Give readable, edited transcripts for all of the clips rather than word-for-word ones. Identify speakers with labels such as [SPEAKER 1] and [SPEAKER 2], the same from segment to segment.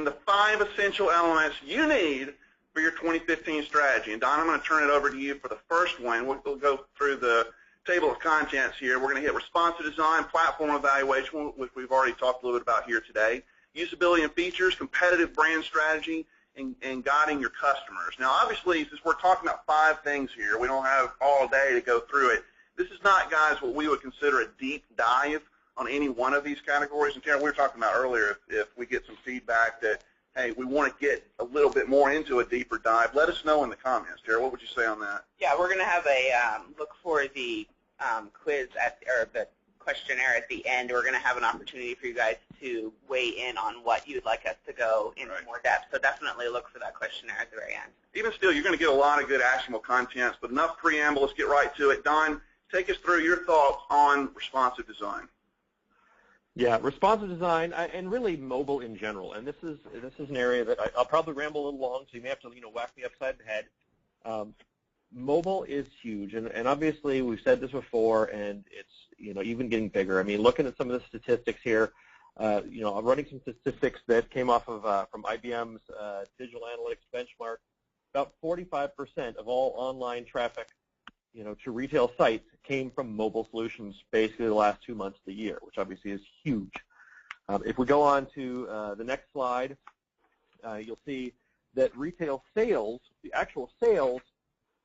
[SPEAKER 1] the 5 essential elements you need for your 2015 strategy. And Don, I'm going to turn it over to you for the first one. We'll go through the table of contents here. We're going to hit responsive design, platform evaluation, which we've already talked a little bit about here today, usability and features, competitive brand strategy, and guiding your customers. Now, obviously, since we're talking about 5 things here, we don't have all day to go through it. This is not, guys, what we would consider a deep dive on any one of these categories. And Tara, we were talking about earlier, if we get some feedback that, hey, we want to get a little bit more into a deeper dive, let us know in the comments. Tara, what would you say on that?
[SPEAKER 2] Yeah, we're going to have a look for the quiz or the questionnaire at the end. We're going to have an opportunity for you guys to weigh in on what you'd like us to go into more depth. So definitely look for that questionnaire at the very end. Even
[SPEAKER 1] still, you're going to get a lot of good actionable contents, but enough preamble. Let's get right to it. Don, take us through your thoughts on responsive design.
[SPEAKER 3] Yeah, responsive design and really mobile in general. And this is an area that I'll probably ramble a little long, so you may have to whack me upside the head. Mobile is huge, and obviously we've said this before, and it's even getting bigger. I mean, looking at some of the statistics here, I'm running some statistics that came off of from IBM's digital analytics benchmark. About 45% of all online traffic to retail sites came from mobile solutions basically the last 2 months of the year, which obviously is huge. If we go on to the next slide, you'll see that retail sales, the actual sales,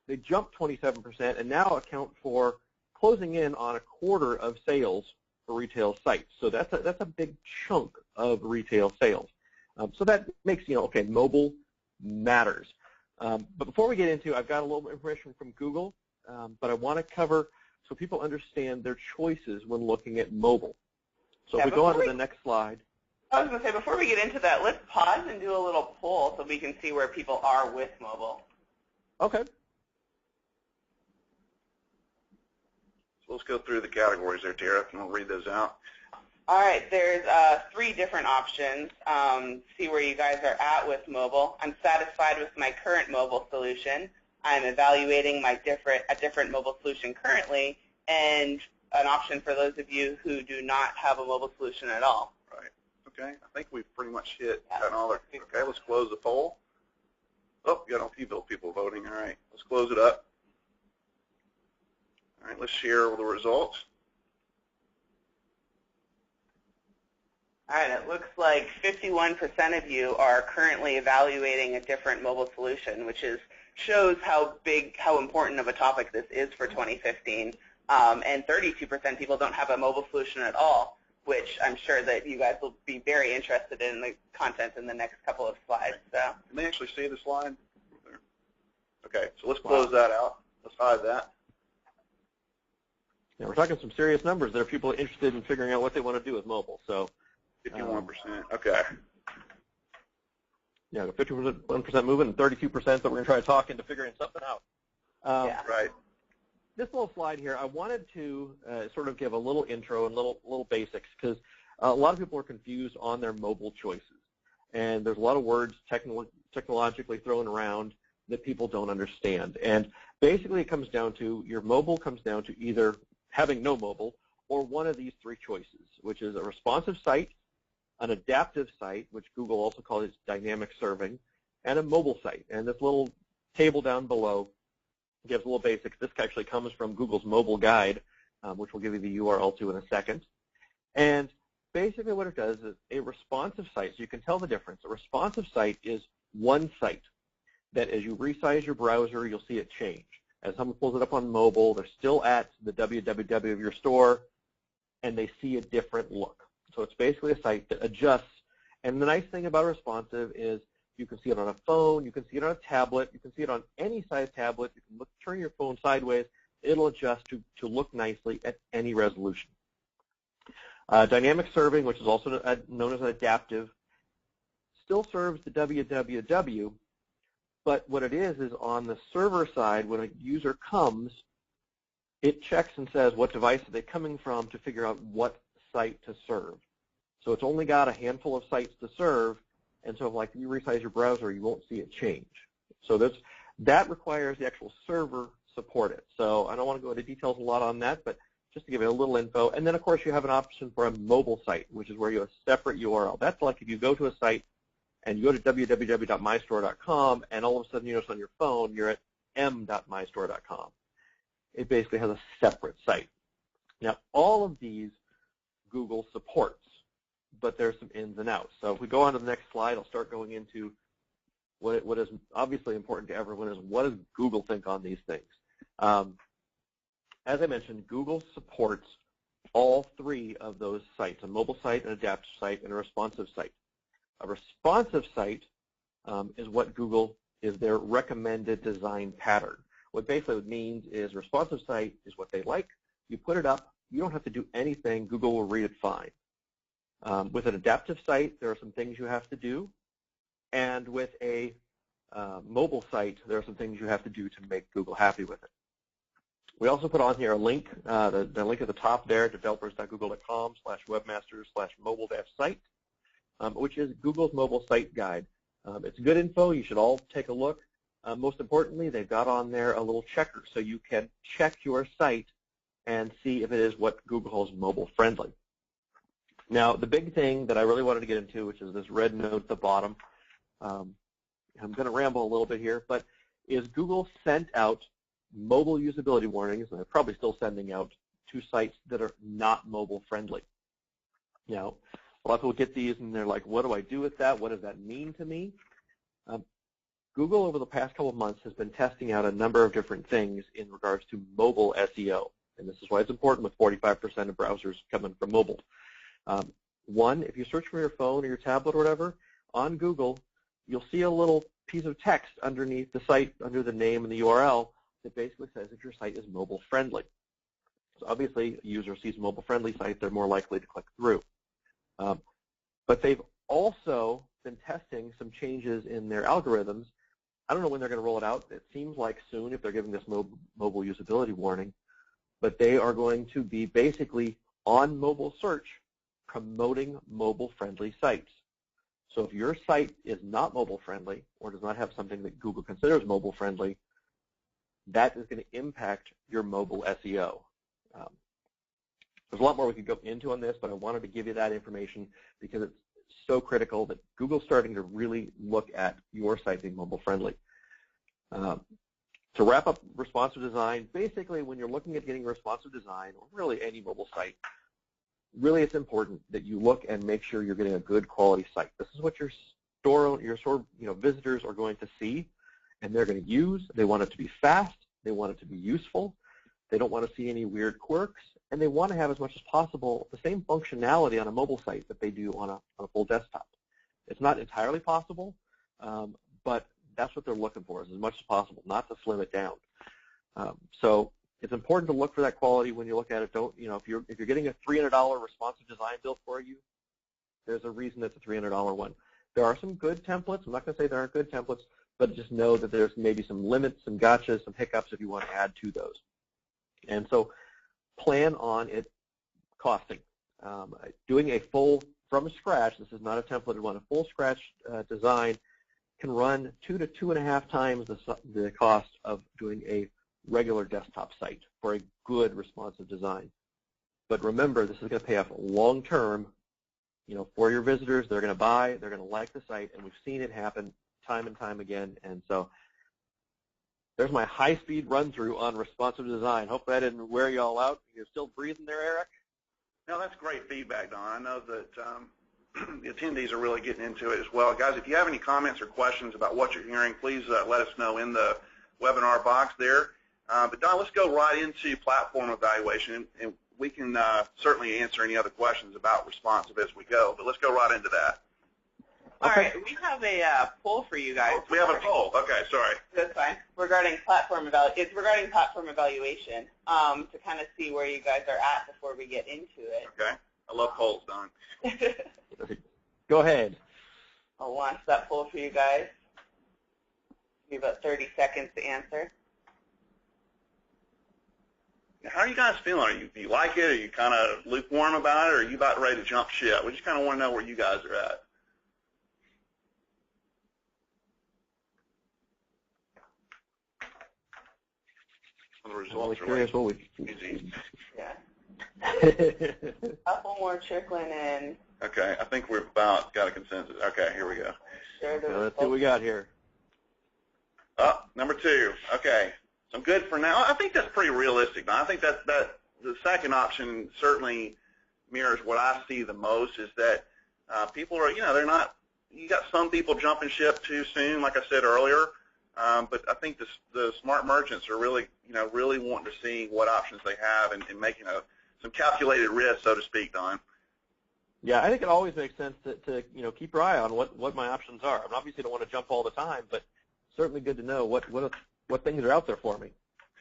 [SPEAKER 3] they jumped 27% and now account for closing in on a quarter of sales for retail sites. So that's a big chunk of retail sales. So that makes, okay, mobile matters. But before we get into, I've got a little bit of information from Google. But I want to cover so people understand their choices when looking at mobile. So if we go on to the next slide.
[SPEAKER 2] I was going to say, before we get into that, let's pause and do a little poll so we can see where people are with mobile.
[SPEAKER 3] Okay.
[SPEAKER 1] So let's go through the categories there, Tara, and we'll read those out.
[SPEAKER 2] All right, there's 3 different options. See where you guys are at with mobile. I'm satisfied with my current mobile solution. I'm evaluating a different mobile solution currently, and an option for those of you who do not have a mobile solution at all.
[SPEAKER 1] Right. Okay. I think we've pretty much hit all our. Okay. Let's close the poll. Oh, you got a few people voting. All right. Let's close it up. All right. Let's share the results.
[SPEAKER 2] All right, it looks like 51% of you are currently evaluating a different mobile solution, which shows how important of a topic this is for 2015. And 32% people don't have a mobile solution at all, which I'm sure that you guys will be very interested in the content in the next couple of slides. So.
[SPEAKER 1] Can they actually see the slide? Okay, so let's close that out. Let's hide that.
[SPEAKER 3] Yeah, we're talking some serious numbers. There are people interested in figuring out what they want to do with mobile. So.
[SPEAKER 1] 51%. Okay.
[SPEAKER 3] Yeah, 51% moving and 32% that we're going to try to talk into figuring something out.
[SPEAKER 2] Yeah.
[SPEAKER 1] Right.
[SPEAKER 3] This little slide here, I wanted to sort of give a little intro and little basics because a lot of people are confused on their mobile choices. And there's a lot of words technologically thrown around that people don't understand. And basically it comes down to, your mobile comes down to either having no mobile or one of these 3 choices, which is a responsive site, an adaptive site, which Google also calls dynamic serving, and a mobile site. And this little table down below gives a little basics. This actually comes from Google's mobile guide, which we'll give you the URL to in a second. And basically what it does is a responsive site, so you can tell the difference. A responsive site is one site that as you resize your browser, you'll see it change. As someone pulls it up on mobile, they're still at the www of your store, and they see a different look. So it's basically a site that adjusts. And the nice thing about responsive is you can see it on a phone, you can see it on a tablet, you can see it on any size tablet. You can turn your phone sideways. It'll adjust to look nicely at any resolution. Dynamic serving, which is also known as adaptive, still serves the www, but what it is on the server side, when a user comes, it checks and says what device are they coming from to figure out what site to serve. So it's only got a handful of sites to serve, and so if you resize your browser, you won't see it change. So that requires the actual server support it. So I don't want to go into details a lot on that, but just to give you a little info. And then, of course, you have an option for a mobile site, which is where you have a separate URL. That's like if you go to a site and you go to www.mystore.com, and all of a sudden you notice on your phone you're at m.mystore.com. It basically has a separate site. Now, all of these Google supports, but there's some ins and outs. So if we go on to the next slide, I'll start going into what is obviously important to everyone is what does Google think on these things. As I mentioned, Google supports all three of those sites, a mobile site, an adaptive site, and a responsive site. A responsive site is what Google is their recommended design pattern. What basically it means is responsive site is what they like. You put it up. You don't have to do anything. Google will read it fine. With an adaptive site, there are some things you have to do. And with a mobile site, there are some things you have to do to make Google happy with it. We also put on here a link, the link at the top there, developers.google.com/webmasters/mobile-site, which is Google's mobile site guide. It's good info. You should all take a look. Most importantly, they've got on there a little checker, so you can check your site and see if it is what Google calls mobile friendly. Now, the big thing that I really wanted to get into, which is this red note at the bottom, I'm going to ramble a little bit here, but is Google sent out mobile usability warnings, and they're probably still sending out to sites that are not mobile friendly. Now, a lot of people get these and they're like, what do I do with that? What does that mean to me? Google over the past couple of months has been testing out a number of different things in regards to mobile SEO, and this is why it's important with 45% of browsers coming from mobile. One, if you search for your phone or your tablet or whatever, on Google, you'll see a little piece of text underneath the site, under the name and the URL, that basically says that your site is mobile friendly. So obviously, a user sees a mobile friendly site, they're more likely to click through. But they've also been testing some changes in their algorithms. I don't know when they're going to roll it out. It seems like soon if they're giving this mobile usability warning. But they are going to be basically on mobile search promoting mobile-friendly sites. So if your site is not mobile-friendly or does not have something that Google considers mobile-friendly, that is going to impact your mobile SEO. There's a lot more we could go into on this, but I wanted to give you that information because it's so critical that Google's starting to really look at your site being mobile-friendly. To wrap up responsive design, basically when you're looking at getting responsive design, or really any mobile site, really it's important that you look and make sure you're getting a good quality site. This is what your visitors are going to see and they're going to use. They want it to be fast. They want it to be useful. They don't want to see any weird quirks, and they want to have as much as possible the same functionality on a mobile site that they do on a full desktop. It's not entirely possible, but that's what they're looking for, is as much as possible, not to slim it down. So it's important to look for that quality when you look at it. Don't, if you're getting a $300 responsive design built for you, there's a reason it's a $300 one. There are some good templates. I'm not going to say there aren't good templates, but just know that there's maybe some limits, some gotchas, some hiccups if you want to add to those. And so plan on it costing. Doing a full, from scratch, this is not a templated one, a full scratch design can run 2 to 2.5 times the cost of doing a regular desktop site for a good responsive design. But remember, this is going to pay off long term. For your visitors, they're going to buy, they're going to like the site, and we've seen it happen time and time again. And so there's my high-speed run-through on responsive design. Hopefully I didn't wear you all out. You're still breathing there, Eric?
[SPEAKER 1] No, that's great feedback, Don. I know that the attendees are really getting into it as well. Guys, if you have any comments or questions about what you're hearing, please let us know in the webinar box there. But Don, let's go right into platform evaluation, and we can certainly answer any other questions about responsive as we go, but let's go right into that.
[SPEAKER 2] All right, we have a poll for you guys.
[SPEAKER 1] Oh, we have a poll. Okay, sorry.
[SPEAKER 2] That's fine. Regarding platform evaluation, it's regarding platform evaluation to kind of see where you guys are at before we get into it.
[SPEAKER 1] Okay. I love polls, Don.
[SPEAKER 3] Go ahead.
[SPEAKER 2] I'll launch that poll for you guys. Give you about 30 seconds to answer.
[SPEAKER 1] How are you guys feeling? Do you like it? Are you kind of lukewarm about it, or are you about ready to jump ship? We just kind of want to know where you guys are at. The results are easy.
[SPEAKER 2] Yeah. A couple more trickling in.
[SPEAKER 1] Okay, I think we've about got a consensus. Okay, here we go.
[SPEAKER 3] Let's see what we got here.
[SPEAKER 1] Oh, number 2. Okay, so I'm good for now. I think that's pretty realistic. Now, I think that the second option certainly mirrors what I see the most, is that people are, they're not, you got some people jumping ship too soon, like I said earlier, but I think the smart merchants are really, really wanting to see what options they have and making some calculated risk, so to speak, Don.
[SPEAKER 3] Yeah, I think it always makes sense to keep your eye on what my options are. I mean, obviously, I don't want to jump all the time, but certainly good to know what things are out there for me.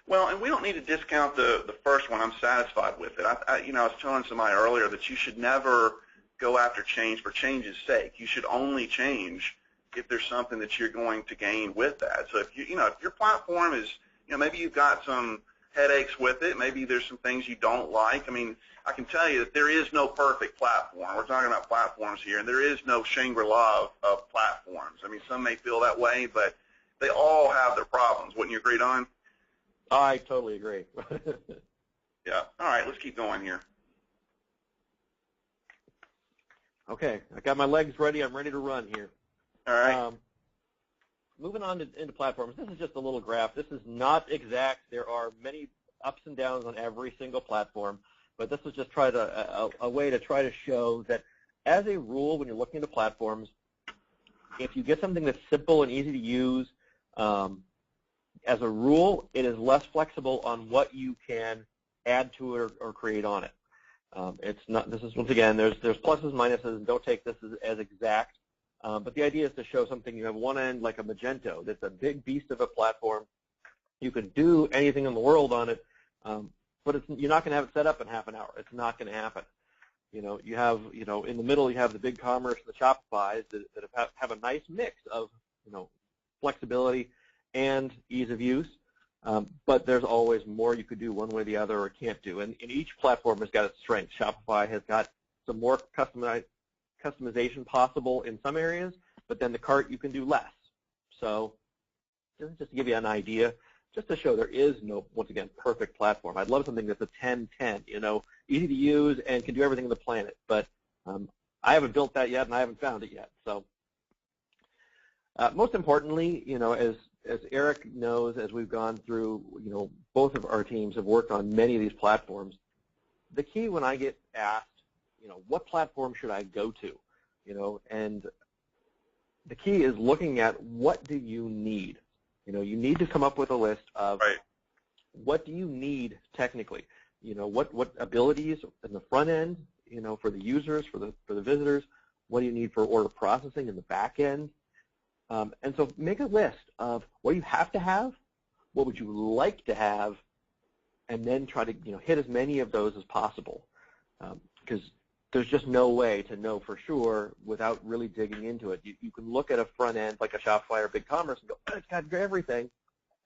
[SPEAKER 1] Well, and we don't need to discount the first one. I'm satisfied with it. I was telling somebody earlier that you should never go after change for change's sake. You should only change if there's something that you're going to gain with that. So if if your platform is, maybe you've got some headaches with it, maybe there's some things you don't like. I mean, I can tell you that there is no perfect platform. We're talking about platforms here, and there is no Shangri-La of platforms. I mean, some may feel that way, but they all have their problems. Wouldn't you agree, Don?
[SPEAKER 3] I totally agree.
[SPEAKER 1] Yeah. All right, let's keep going here.
[SPEAKER 3] Okay, I got my legs ready. I'm ready to run here.
[SPEAKER 1] All right.
[SPEAKER 3] Moving on into platforms, this is just a little graph. This is not exact. There are many ups and downs on every single platform, but this is just a way to try to show that as a rule, when you're looking into platforms, if you get something that's simple and easy to use, as a rule, it is less flexible on what you can add to it or create on it. It's not. This is, once again, there's pluses, minuses, and don't take this as exact. But the idea is to show something. You have one end like a Magento. That's a big beast of a platform. You can do anything in the world on it, but you're not going to have it set up in half an hour. It's not going to happen. You have, in the middle, you have the BigCommerce and the Shopifys that have a nice mix of, flexibility and ease of use. But there's always more you could do one way or the other or can't do. And each platform has got its strengths. Shopify has got some more customization possible in some areas, but then the cart you can do less. So just to give you an idea, just to show there is no, once again, perfect platform. I'd love something that's a 10-10, easy to use and can do everything on the planet. But I haven't built that yet, and I haven't found it yet. So most importantly, as Eric knows, as we've gone through, both of our teams have worked on many of these platforms. The key when I get asked, what platform should I go to, and the key is looking at what do you need. You need to come up with a list of what do you need technically. What abilities in the front end, for the users, for the visitors. What do you need for order processing in the back end? And so make a list of what you have to have, what would you like to have, and then try to hit as many of those as possible, because there's just no way to know for sure without really digging into it. You can look at a front end like a Shopify or BigCommerce and go, oh, it's got everything,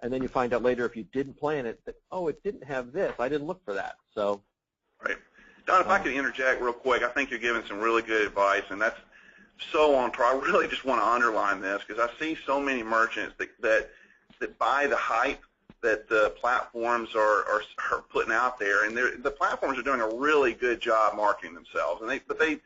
[SPEAKER 3] and then you find out later if you didn't plan it that, oh, it didn't have this. I didn't look for that. So,
[SPEAKER 1] right. Don, if I could interject real quick, I think you're giving some really good advice, and that's so on target. I really just want to underline this because I see so many merchants that buy the hype that the platforms are putting out there, and the platforms are doing a really good job marketing themselves. But they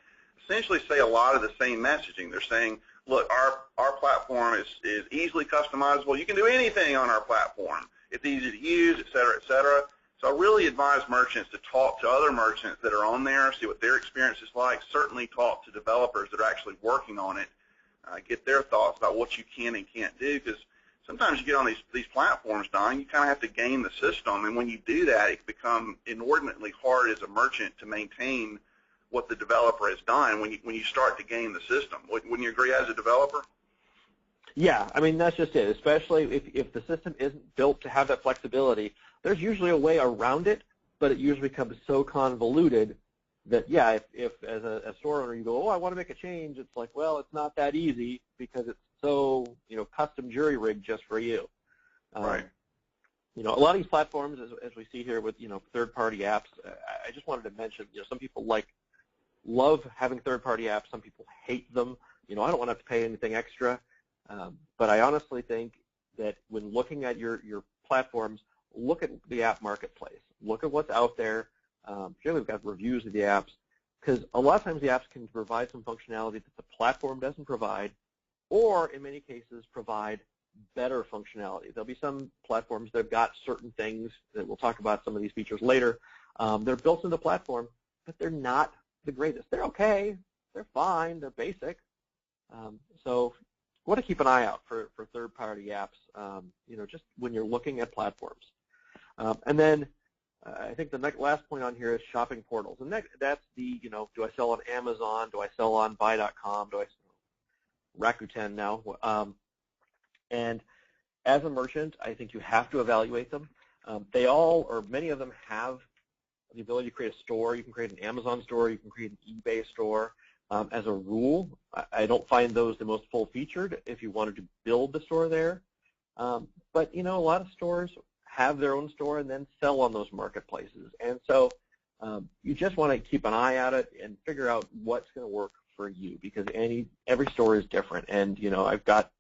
[SPEAKER 1] essentially say a lot of the same messaging. They're saying, look, our platform is easily customizable. You can do anything on our platform. It's easy to use, et cetera, et cetera. So I really advise merchants to talk to other merchants that are on there, see what their experience is like. Certainly talk to developers that are actually working on it, get their thoughts about what you can and can't do, because sometimes you get on these platforms, Don, you kind of have to game the system, and when you do that, it can become inordinately hard as a merchant to maintain what the developer has done when you start to game the system. Wouldn't you agree as a developer?
[SPEAKER 3] Yeah, I mean, that's just it, especially if the system isn't built to have that flexibility. There's usually a way around it, but it usually becomes so convoluted that, yeah, if as a store owner you go, oh, I want to make a change, it's like, well, it's not that easy because it's so, custom jury rigged just for you.
[SPEAKER 1] Right.
[SPEAKER 3] A lot of these platforms, as we see here with, third-party apps, I just wanted to mention, some people love having third-party apps. Some people hate them. I don't want to have to pay anything extra. But I honestly think that when looking at your platforms, look at the app marketplace. Look at what's out there. Here we've got reviews of the apps. because a lot of times the apps can provide some functionality that the platform doesn't provide, or in many cases provide better functionality. There'll be some platforms that have got certain things that we'll talk about some of these features later. They're built into the platform, but they're not the greatest. They're okay, they're fine, they're basic. So you want to keep an eye out for third-party apps, just when you're looking at platforms. And then I think the last point on here is shopping portals. And that's the, do I sell on Amazon? Do I sell on buy.com? Do I sell Rakuten now? And as a merchant, I think you have to evaluate them. They all, or many of them, have the ability to create a store. You can create an Amazon store. You can create an eBay store. As a rule, I don't find those the most full-featured if you wanted to build the store there. But, a lot of stores have their own store and then sell on those marketplaces. And so you just want to keep an eye at it and figure out what's going to work for you, because every store is different. And, I've got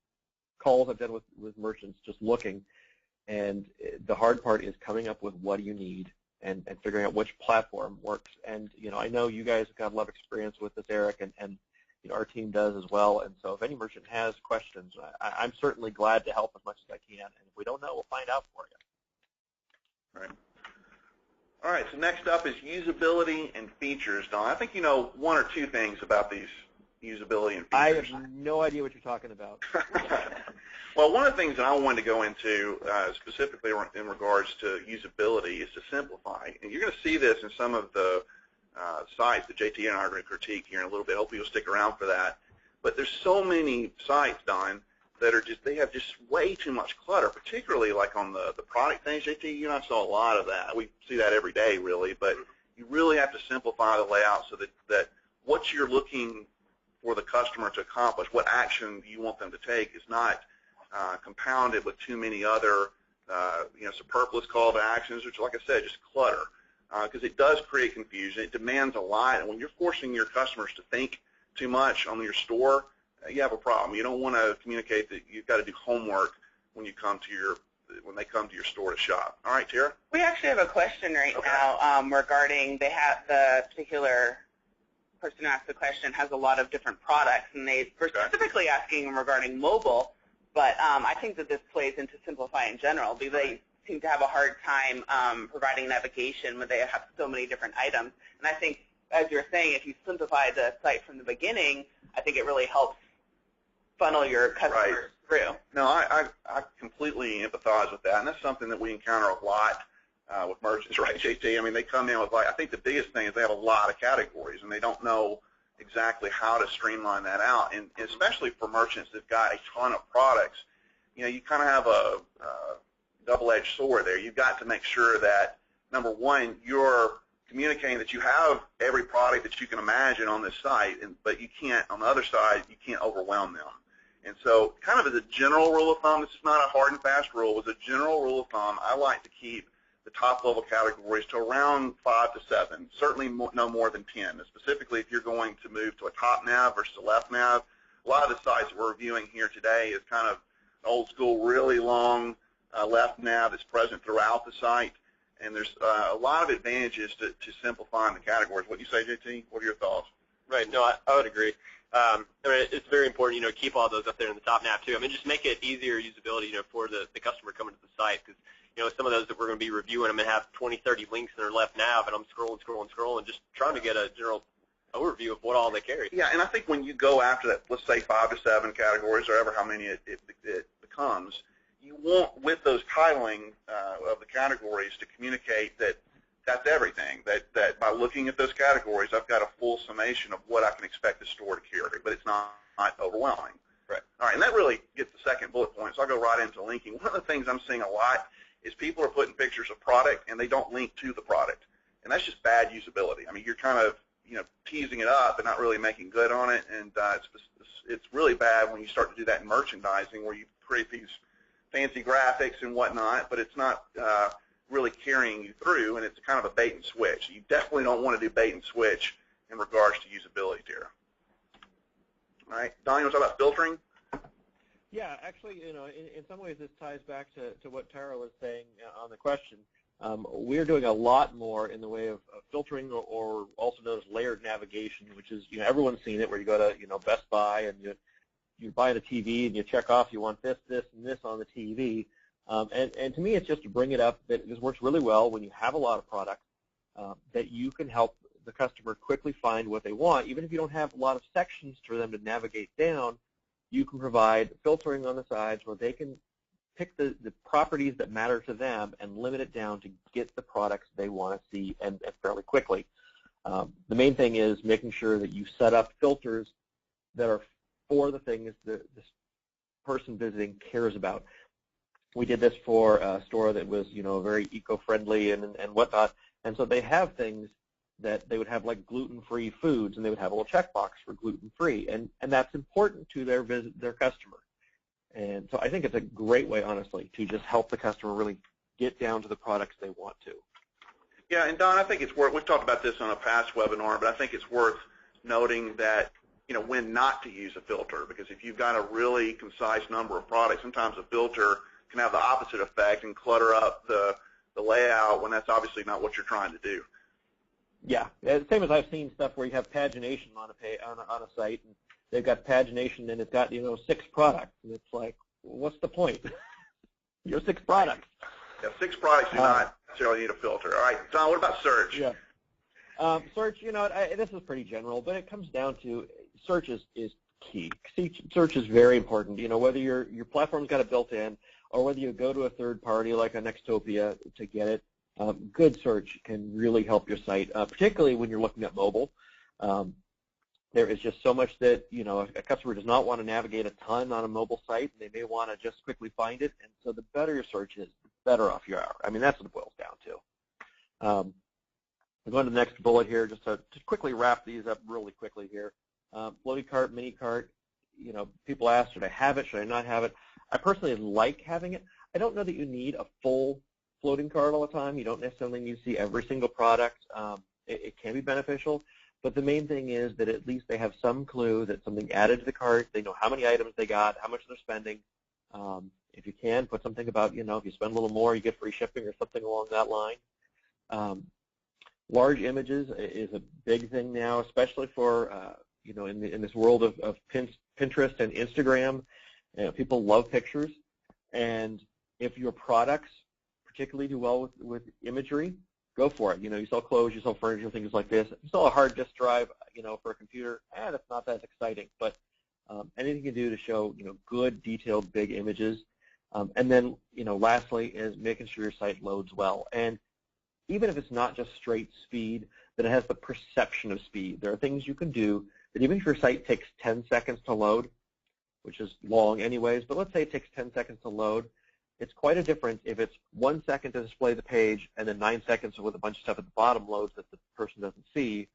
[SPEAKER 3] calls I've done with merchants just looking, and the hard part is coming up with what do you need and figuring out which platform works. And, I know you guys have got a lot of experience with this, Eric, and our team does as well. And so if any merchant has questions, I'm certainly glad to help as much as I can. And if we don't know, we'll find out for you.
[SPEAKER 1] Right. All right, so next up is usability and features. Don, I think you know one or two things about these usability and features.
[SPEAKER 3] I have no idea what you're talking about.
[SPEAKER 1] Well, one of the things that I wanted to go into specifically in regards to usability is to simplify. And you're going to see this in some of the sites that JT and I are going to critique here in a little bit. Hopefully you'll stick around for that. But there's so many sites, Don, that are they have just way too much clutter, particularly like on the product things. JT, you and I saw a lot of that. We see that every day, really. But you really have to simplify the layout so that what you're looking for the customer to accomplish, what action you want them to take, is not compounded with too many other superfluous call to actions, which, like I said, just clutter, because it does create confusion. It demands a lot, and when you're forcing your customers to think too much on your store, you have a problem. You don't want to communicate that you've got to do homework when they come to your store to shop. All right, Tara?
[SPEAKER 2] We actually have a question right now regarding the particular person who asked the question has a lot of different products, and they were specifically asking regarding mobile, but I think that this plays into Simplify in general, because they seem to have a hard time providing navigation when they have so many different items. And I think, as you're saying, if you simplify the site from the beginning, I think it really helps funnel your customers through.
[SPEAKER 1] No, I completely empathize with that, and that's something that we encounter a lot with merchants, right, JT? I mean, they come in with, I think the biggest thing is they have a lot of categories, and they don't know exactly how to streamline that out. And especially for merchants that've got a ton of products, you kind of have a double-edged sword there. You've got to make sure that, number one, you're communicating that you have every product that you can imagine on this site, but you can't, on the other side, you can't overwhelm them. And so kind of as a general rule of thumb, this is not a hard and fast rule, as a general rule of thumb, I like to keep the top level categories to around 5 to 7, certainly no more than 10. Specifically, if you're going to move to a top nav versus a left nav, a lot of the sites that we're reviewing here today is kind of old school, really long left nav that's present throughout the site. And there's a lot of advantages to simplifying the categories. What do you say, JT? What are your thoughts?
[SPEAKER 4] Right. No, I would agree. I mean, it's very important, keep all those up there in the top nav too. I mean, just make it easier usability, for the customer coming to the site, because some of those that we're going to be reviewing, I'm going to have 20, 30 links in their left nav, and I'm scrolling, just trying to get a general overview of what all they carry.
[SPEAKER 1] Yeah, and I think when you go after that, let's say 5 to 7 categories, or ever how many it becomes, you want, with those titling of the categories, to communicate that that's everything, that by looking at those categories, I've got a full summation of what I can expect the store to carry, but it's not overwhelming.
[SPEAKER 4] Right.
[SPEAKER 1] All right, and that really gets the second bullet point, so I'll go right into linking. One of the things I'm seeing a lot is people are putting pictures of product, and they don't link to the product, and that's just bad usability. I mean, you're kind of teasing it up and not really making good on it, and it's really bad when you start to do that in merchandising, where you create these fancy graphics and whatnot, but it's not really carrying you through, and it's kind of a bait and switch. You definitely don't want to do bait and switch in regards to usability, Tara. All right, Don, you want to talk about filtering?
[SPEAKER 3] Yeah, actually, in some ways this ties back to what Tara was saying on the question. we're doing a lot more in the way of filtering, or also known as layered navigation, which is, everyone's seen it, where you go to, Best Buy and you buy the TV and you check off you want this, this, and this on the TV. And to me, it's just to bring it up that this works really well when you have a lot of products, that you can help the customer quickly find what they want. Even if you don't have a lot of sections for them to navigate down, you can provide filtering on the sides where they can pick the properties that matter to them and limit it down to get the products they want to see and fairly quickly. The main thing is making sure that you set up filters that are for the things that this person visiting cares about. We did this for a store that was, very eco-friendly and whatnot, and so they have things that they would have, like gluten-free foods, and they would have a little checkbox for gluten-free, and that's important to their customer. And so I think it's a great way, honestly, to just help the customer really get down to the products they want to.
[SPEAKER 1] Yeah, and Don, I think it's worth, we've talked about this on a past webinar, but I think it's worth noting that, when not to use a filter, because if you've got a really concise number of products, sometimes a filter can have the opposite effect and clutter up the layout when that's obviously not what you're trying to do.
[SPEAKER 3] Yeah, same as I've seen stuff where you have pagination on a site, and they've got pagination and it's got 6 products, and it's like, what's the point? You have 6 products.
[SPEAKER 1] Yeah, 6 products do not necessarily need a filter. All right, Don, what about search?
[SPEAKER 3] Yeah, search. This is pretty general, but it comes down to search is key. Search is very important. Whether your platform's got it built in, or whether you go to a third party like a Nextopia to get it. Good search can really help your site, particularly when you're looking at mobile. There is just so much that, a customer does not want to navigate a ton on a mobile site. They may want to just quickly find it, and so the better your search is, the better off you are. I mean, that's what it boils down to. We're going to the next bullet here, just to quickly wrap these up really quickly here. Floating cart, mini cart, people ask, should I have it, should I not have it? I personally like having it. I don't know that you need a full floating cart all the time. You don't necessarily need to see every single product. It can be beneficial, but the main thing is that at least they have some clue that something added to the cart. They know how many items they got, how much they're spending. If you can, put something about, if you spend a little more, you get free shipping or something along that line. Large images is a big thing now, especially for, in this world of Pinterest and Instagram. People love pictures, and if your products particularly do well with imagery, go for it. You sell clothes, you sell furniture, things like this. You sell a hard disk drive, for a computer, that's not that exciting. But anything you can do to show, good, detailed, big images. And then, lastly is making sure your site loads well. And even if it's not just straight speed, that it has the perception of speed. There are things you can do that even if your site takes 10 seconds to load, which is long anyways, but let's say it takes 10 seconds to load, it's quite a difference if it's 1 second to display the page and then 9 seconds with a bunch of stuff at the bottom loads that the person doesn't see,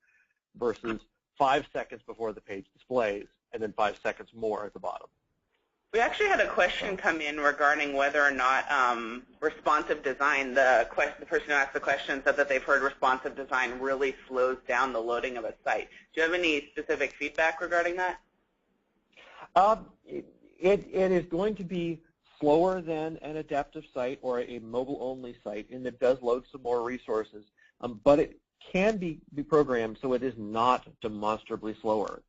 [SPEAKER 3] versus 5 seconds before the page displays and then 5 seconds more at the bottom.
[SPEAKER 2] We actually had a question come in regarding whether or not responsive design, the person who asked the question said that they've heard responsive design really slows down the loading of a site. Do you have any specific feedback regarding that?
[SPEAKER 3] It is going to be slower than an adaptive site or a mobile-only site, and it does load some more resources, but it can be programmed so it is not demonstrably slower.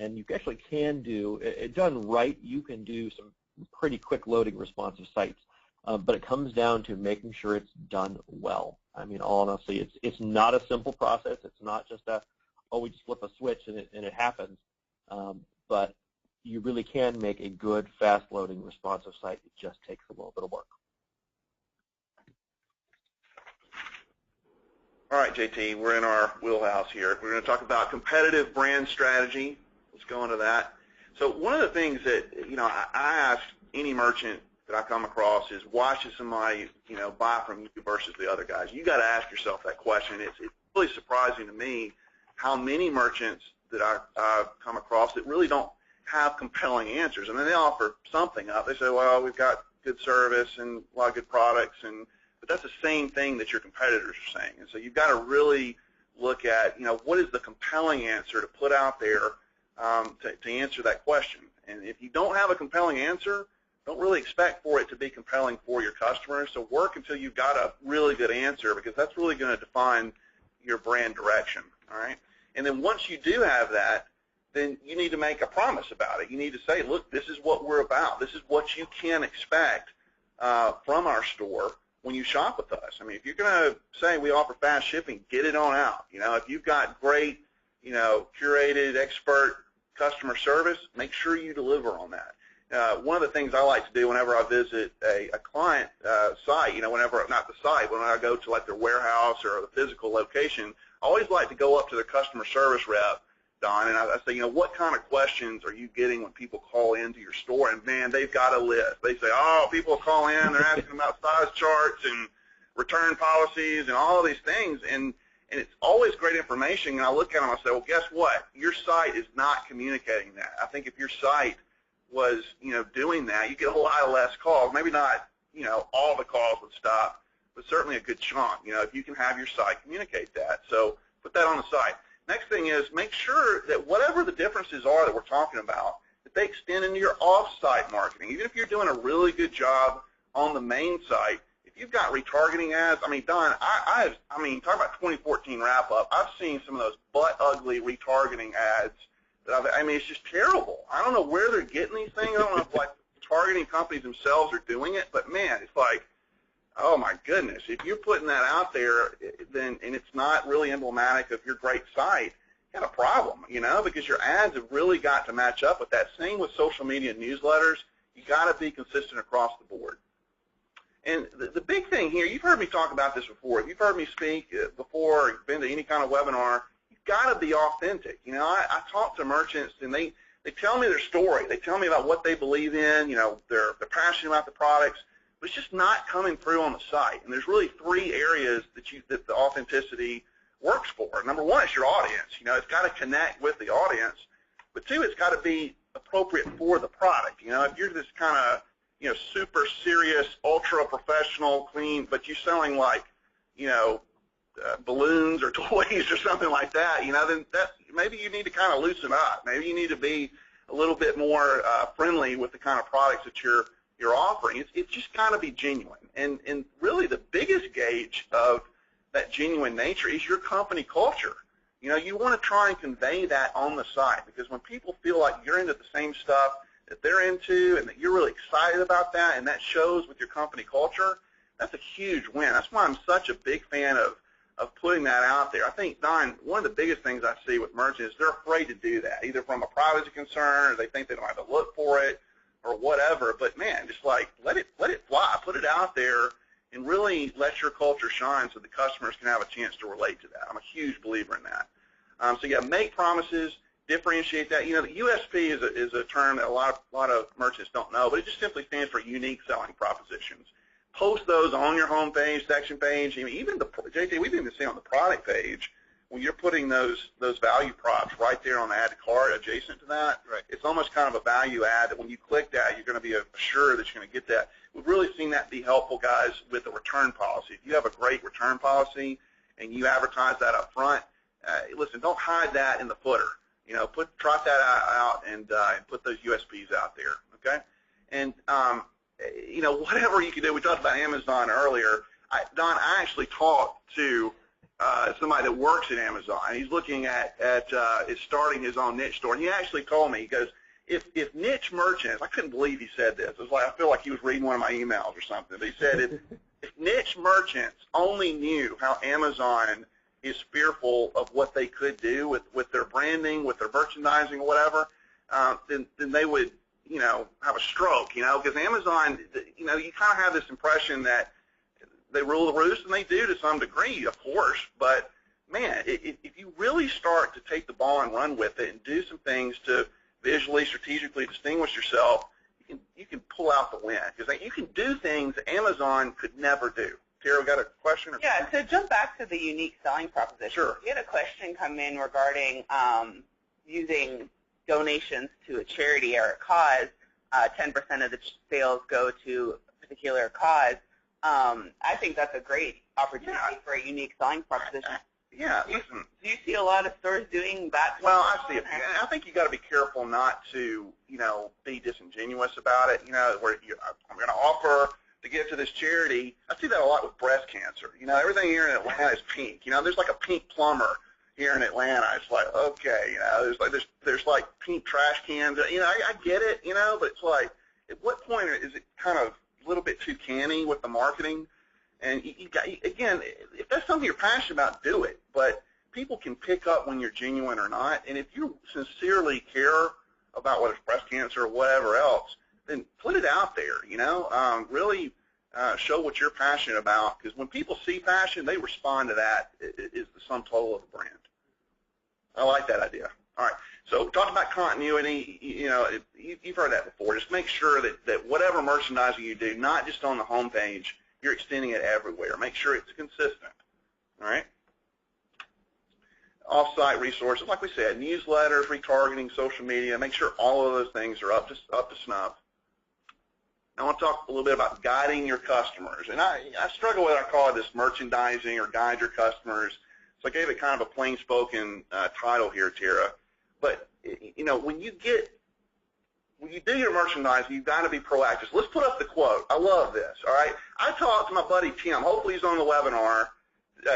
[SPEAKER 3] And you actually can do, it done right, you can do some pretty quick loading responsive sites, but it comes down to making sure it's done well. I mean, honestly, it's not a simple process. It's not just we just flip a switch and it happens, but you really can make a good, fast-loading, responsive site. It just takes a little bit of work.
[SPEAKER 1] All right, JT, we're in our wheelhouse here. We're going to talk about competitive brand strategy. Let's go into that. So one of the things that, I ask any merchant that I come across is, why should somebody, buy from you versus the other guys? You got to ask yourself that question. It's really surprising to me how many merchants that I come across that really don't have compelling answers. I mean, they offer something up. They say, well, we've got good service and a lot of good products, but that's the same thing that your competitors are saying. And so you've got to really look at, what is the compelling answer to put out there to answer that question. And if you don't have a compelling answer, don't really expect for it to be compelling for your customers. So work until you've got a really good answer, because that's really going to define your brand direction, all right? And then once you do have that, then you need to make a promise about it. You need to say, look, this is what we're about. This is what you can expect from our store when you shop with us. I mean, if you're going to say we offer fast shipping, get it on out. You know, if you've got great, you know, curated, expert customer service, make sure you deliver on that. One of the things I like to do whenever I visit a client site, you know, whenever, not the site, when I go to like their warehouse or the physical location, I always like to go up to their customer service rep, Don, and I say, you know, what kind of questions are you getting when people call into your store? And, man, they've got a list. They say, oh, people call in, they're asking about size charts and return policies and all of these things, and it's always great information. And I look at them and I say, well, guess what? Your site is not communicating that. I think if your site was, you know, doing that, you get a lot less calls. Maybe not, you know, all the calls would stop, but certainly a good chunk, you know, if you can have your site communicate that. So put that on the site. Next thing is make sure that whatever the differences are that we're talking about, that they extend into your off-site marketing. Even if you're doing a really good job on the main site, if you've got retargeting ads, I mean, Don, I mean, talk about 2014 wrap-up. I've seen some of those butt-ugly retargeting ads. I mean, it's just terrible. I don't know where they're getting these things. I don't know if, like, targeting companies themselves are doing it, but, man, it's like, oh, my goodness. If you're putting that out there, then, and it's not really emblematic of your great site, you got a problem, you know, because your ads have really got to match up with that. Same with social media newsletters. You got to be consistent across the board. And the big thing here, you've heard me talk about this before. If you've heard me speak before or been to any kind of webinar, you've got to be authentic. You know, I talk to merchants, and they tell me their story. They tell me about what they believe in. You know, they're passionate about the products. But it's just not coming through on the site. And there's really three areas that the authenticity works for. Number one is your audience. You know, it's got to connect with the audience. But two, it's got to be appropriate for the product. You know, if you're this kind of, you know, super serious, ultra professional, clean, but you're selling like, you know, balloons or toys or something like that, you know, then that maybe you need to kind of loosen up. Maybe you need to be a little bit more friendly with the kind of products that you're offering. It's just got to be genuine. And really the biggest gauge of that genuine nature is your company culture. You know, you want to try and convey that on the site, because when people feel like you're into the same stuff that they're into and that you're really excited about that, and that shows with your company culture, that's a huge win. That's why I'm such a big fan of putting that out there. I think, Don, one of the biggest things I see with merchants is they're afraid to do that, either from a privacy concern or they think they don't have to look for it or whatever. But, man, just like let it fly. Put it out there and really let your culture shine so the customers can have a chance to relate to that. I'm a huge believer in that. So, yeah, make promises. Differentiate that. You know, the USP is a term that a lot of merchants don't know, but it just simply stands for unique selling propositions. Post those on your home page, section page, even the JT. We've even seen on the product page when you're putting those value props right there on the add to cart adjacent to that.
[SPEAKER 4] Right.
[SPEAKER 1] It's almost kind of a value add that when you click that, you're going to be assured that you're going to get that. We've really seen that be helpful, guys, with the return policy. If you have a great return policy and you advertise that up front, listen, don't hide that in the footer. You know, trot that out and put those USPs out there, okay? And, you know, whatever you can do. We talked about Amazon earlier. Don, I actually talked to somebody that works at Amazon. He's looking at starting his own niche store. And he actually told me, he goes, if niche merchants, I couldn't believe he said this. It was like, I feel like he was reading one of my emails or something. But he said, if niche merchants only knew how Amazon is fearful of what they could do with their branding, with their merchandising or whatever, then they would, you know, have a stroke, you know, because Amazon, you know, you kind of have this impression that they rule the roost, and they do to some degree, of course, but, man, if you really start to take the ball and run with it and do some things to visually, strategically distinguish yourself, you can pull out the win, because you can do things that Amazon could never do. Tara, we got a question?
[SPEAKER 2] Yeah, to jump back to the unique selling proposition.
[SPEAKER 1] Sure.
[SPEAKER 2] We had a question come in regarding using donations to a charity or a cause. 10% of the sales go to a particular cause. I think that's a great opportunity for a unique selling proposition.
[SPEAKER 1] Yeah, listen.
[SPEAKER 2] Do you see a lot of stores doing that?
[SPEAKER 1] Well, I see it. I think you got to be careful not to, be disingenuous about it. Where I'm going to offer to give to this charity. I see that a lot with breast cancer. Everything here in Atlanta is pink. There's like a pink plumber here in Atlanta. It's like, okay, there's like pink trash cans. I get it, but it's like, at what point is it kind of a little bit too canny with the marketing? And again, if that's something you're passionate about, do it. But people can pick up when you're genuine or not. And if you sincerely care about whether it's breast cancer or whatever else, then put it out there. Really show what you're passionate about. Because when people see passion, they respond to that. Is the sum total of the brand. I like that idea. All right. So talking about continuity, you've heard that before. Just make sure that whatever merchandising you do, not just on the homepage, you're extending it everywhere. Make sure it's consistent, all right? Off-site resources, like we said, newsletters, retargeting, social media, make sure all of those things are up to snuff. I want to talk a little bit about guiding your customers. And I struggle with, I call it this merchandising or guide your customers. So I gave it kind of a plain-spoken title here, Tara. But, when you do your merchandising, you've got to be proactive. So let's put up the quote. I love this, all right? I talked to my buddy Tim. Hopefully he's on the webinar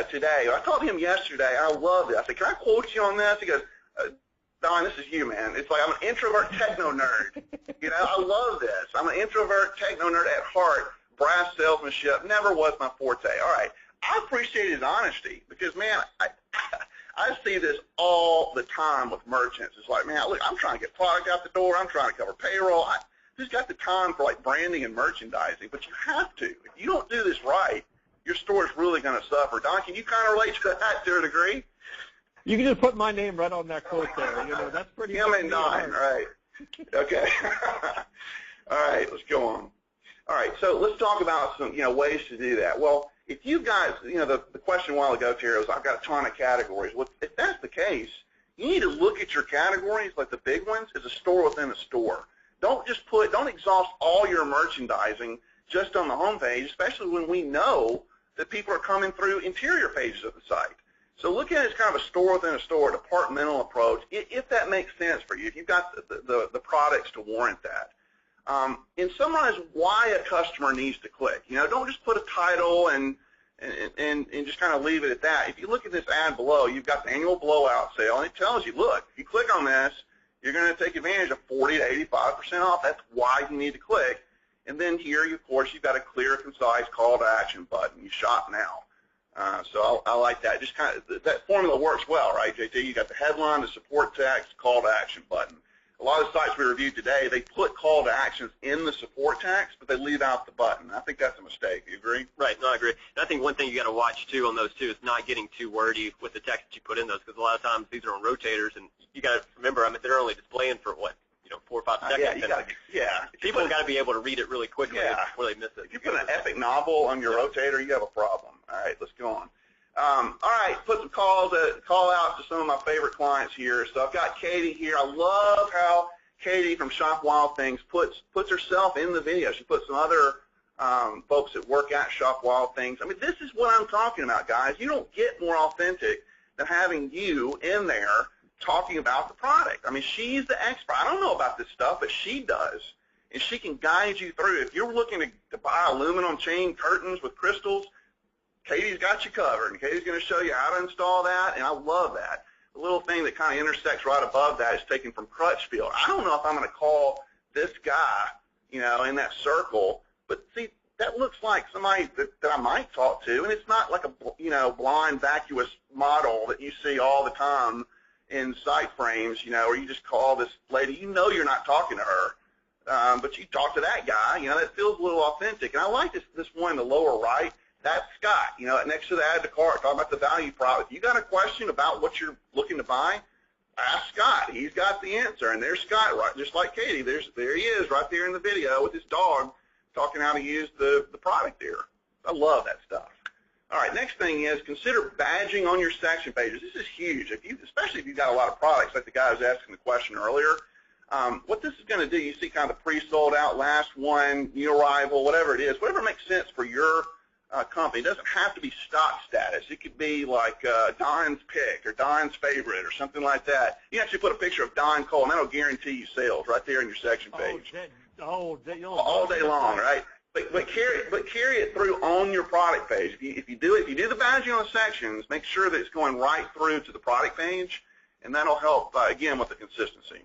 [SPEAKER 1] today. I talked to him yesterday. I love this. I said, can I quote you on this? He goes, Don, this is you, man. It's like I'm an introvert techno nerd. I love this. I'm an introvert techno nerd at heart. Brass salesmanship never was my forte. All right. I appreciate his honesty because, man, I see this all the time with merchants. It's like, man, look, I'm trying to get product out the door. I'm trying to cover payroll. Who's got the time for, like, branding and merchandising? But you have to. If you don't do this right, your store is really going to suffer. Don, can you kind of relate to that to a degree?
[SPEAKER 3] You can just put my name right on that quote there. That's pretty
[SPEAKER 1] Tim and Don, right. Okay. All right, let's go on. All right, so let's talk about some, ways to do that. Well, if you guys, the question a while ago, Terry, was I've got a ton of categories. Well, if that's the case, you need to look at your categories, like the big ones, as a store within a store. Don't exhaust all your merchandising just on the homepage, especially when we know that people are coming through interior pages of the site. So look at it as kind of a store within a store, departmental approach, if that makes sense for you, if you've got the products to warrant that. And summarize why a customer needs to click. Don't just put a title and just kind of leave it at that. If you look at this ad below, you've got the annual blowout sale, and it tells you, look, if you click on this, you're going to take advantage of 40 to 85% off. That's why you need to click. And then here, of course, you've got a clear, concise call to action button. You shop now. So I like that. Just kind of that formula works well, right, JT? You got the headline, the support text, call to action button. A lot of the sites we reviewed today, they put call to actions in the support text, but they leave out the button. I think that's a mistake. You agree?
[SPEAKER 4] Right. No, I agree. And I think one thing you got to watch too on those too is not getting too wordy with the text that you put in those, because a lot of times these are on rotators, and you got to remember, they're only displaying for what, 4 or 5 seconds. People have got to be able to read it really quickly before they miss it.
[SPEAKER 1] If you put an epic novel on your rotator, you have a problem. All right, let's go on. All right, put some call out to some of my favorite clients here. So I've got Katie here. I love how Katie from Shop Wild Things puts herself in the video. She puts some other folks that work at Shop Wild Things. This is what I'm talking about, guys. You don't get more authentic than having you in there talking about the product. She's the expert. I don't know about this stuff, but she does, and she can guide you through. If you're looking to buy aluminum chain curtains with crystals, Katie's got you covered, and Katie's going to show you how to install that, and I love that. The little thing that kind of intersects right above that is taken from Crutchfield. I don't know if I'm going to call this guy, in that circle, but see, that looks like somebody that I might talk to, and it's not like a, blind, vacuous model that you see all the time in site frames, where you just call this lady, you're not talking to her, but you talk to that guy, that feels a little authentic. And I like this one in the lower right. That's Scott, next to the add to cart, talking about the value prop. If you got a question about what you're looking to buy, ask Scott. He's got the answer. And there's Scott, right, just like Katie. There he is right there in the video with his dog talking how to use the product there. I love that stuff. All right, next thing is consider badging on your section pages. This is huge, especially if you've got a lot of products, like the guy was asking the question earlier. What this is going to do, you see kind of the pre-sold out, last one, new arrival, whatever it is, whatever makes sense for your company. It doesn't have to be stock status. It could be like Don's pick or Don's favorite or something like that. You actually put a picture of Don Cole, and that'll guarantee you sales right there in your section page. All day long, right? But carry it through on your product page. If you do the badging on the sections, make sure that it's going right through to the product page, and that'll help again with the consistency.